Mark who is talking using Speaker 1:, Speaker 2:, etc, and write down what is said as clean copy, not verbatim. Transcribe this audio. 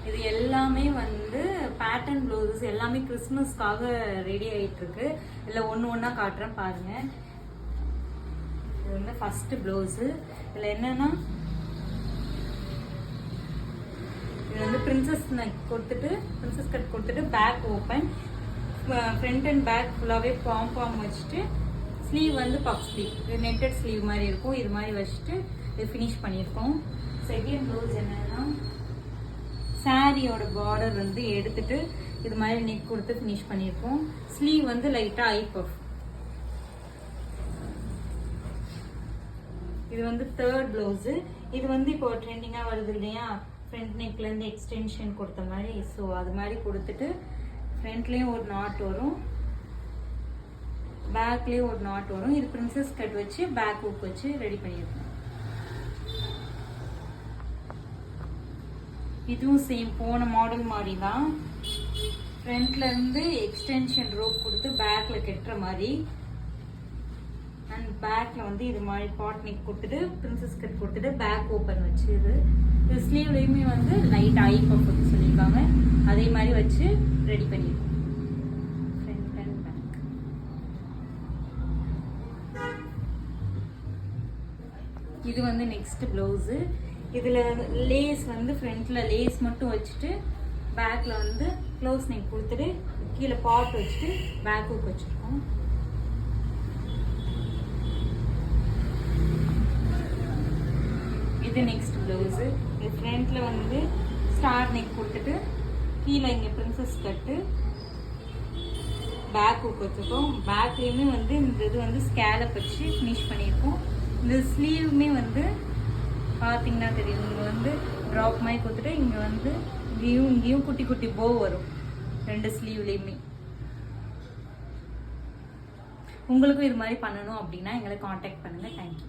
Speaker 1: இது எல்லாமே வந்து பேட்டர்ன் ப்ளவுசஸ் எல்லாமே கிறிஸ்மஸ்க்காக ரெடி ஆயிட்டு இருக்கு. இல்லை ஒன்று ஒன்றா காட்டுறேன் பாருங்க. இது வந்து ஃபர்ஸ்ட் ப்ளவுஸு. இதில் என்னன்னா இது வந்து பிரின்சஸ் நெக் கொடுத்துட்டு பிரின்சஸ் கட் கொடுத்துட்டு back open, front and back ஃபுல்லாகவே பாம் வச்சுட்டு ஸ்லீவ் வந்து பஃப் ஸ்லீவ், இது நெட்டட் ஸ்லீவ் மாதிரி இருக்கும். இது மாதிரி வச்சுட்டு இது ஃபினிஷ் பண்ணியிருக்கோம். செகண்ட் ப்ளவுஸ் என்னன்னா சாரியோட பார்டர் வந்து எடுத்துட்டு இது மாதிரி நெக் கொடுத்து ஃபினிஷ் பண்ணியிருக்கோம். ஸ்லீவ் வந்து லைட்டா ஐ பஃப். இது வந்து தேர்ட் ப்ளவுஸ். இது வந்து இப்போ ட்ரெண்டிங்கா வருது இல்லையா, ஃப்ரண்ட் நெக்ல இருந்து எக்ஸ்டென்ஷன் கொடுத்த மாதிரி. ஸோ அது மாதிரி கொடுத்துட்டு ஃப்ரண்ட்லயும் ஒரு நாட் வரும், பேக்லயும் ஒரு நாட் வரும். இது பிரின்சஸ் கட் வச்சு பேக் ஹூக் வச்சு ரெடி பண்ணியிருக்கோம். இதுவும் சேம் போன மாடல் மாதிரி தான். ஃப்ரண்ட்ல இருந்து எக்ஸ்டென்ஷன் ரோப் கொடுத்து பேக்ல கட்டுற மாதிரி, அண்ட் பேக்ல வந்து இது மாதிரி பாட் நெக் கொடுத்துட்டு பிரின்சஸ் கட் கொடுத்துட்டு பேக் ஓப்பன் வச்சு இது ஸ்லீவ்லயுமே வந்து லைட் ஐ பஃப் சொல்லியிருக்காங்க. அதே மாதிரி வச்சு ரெடி பண்ணிருக்கோம். Front and back. இது வந்து நெக்ஸ்ட் பிளவுஸ். இதுல லேஸ் வந்து ஃப்ரண்ட்ல லேஸ் மட்டும் வச்சுட்டு பேக்ல வந்து க்ளோஸ் நெக் கொடுத்துட்டு கீழே பாட் வச்சுட்டு பேக் ஹூக் வச்சிருக்கோம். இது நெக்ஸ்ட் பிளவுஸ். இது ஃப்ரண்ட்ல வந்து ஸ்டார் நெக் கொடுத்துட்டு கீழே இங்க பிரின்சஸ் கட்டு பேக் ஹூக் வச்சிருக்கோம். பேக்லயுமே வந்து இந்த இது வந்து ஸ்கேலப் வச்சு ஃபினிஷ் பண்ணியிருக்கோம். இந்த ஸ்லீவுமே வந்து பார்த்தீங்கன்னா தெரியும், இங்கே வந்து ட்ராப் மாதிரி கொடுத்துட்டு இங்கே வந்து இங்கேயும் குட்டி குட்டி போ வரும் ரெண்டு ஸ்லீவ்லேயுமே. உங்களுக்கும் இது மாதிரி பண்ணணும் அப்படின்னா எங்களை காண்டாக்ட் பண்ணுங்கள். தேங்க்யூ.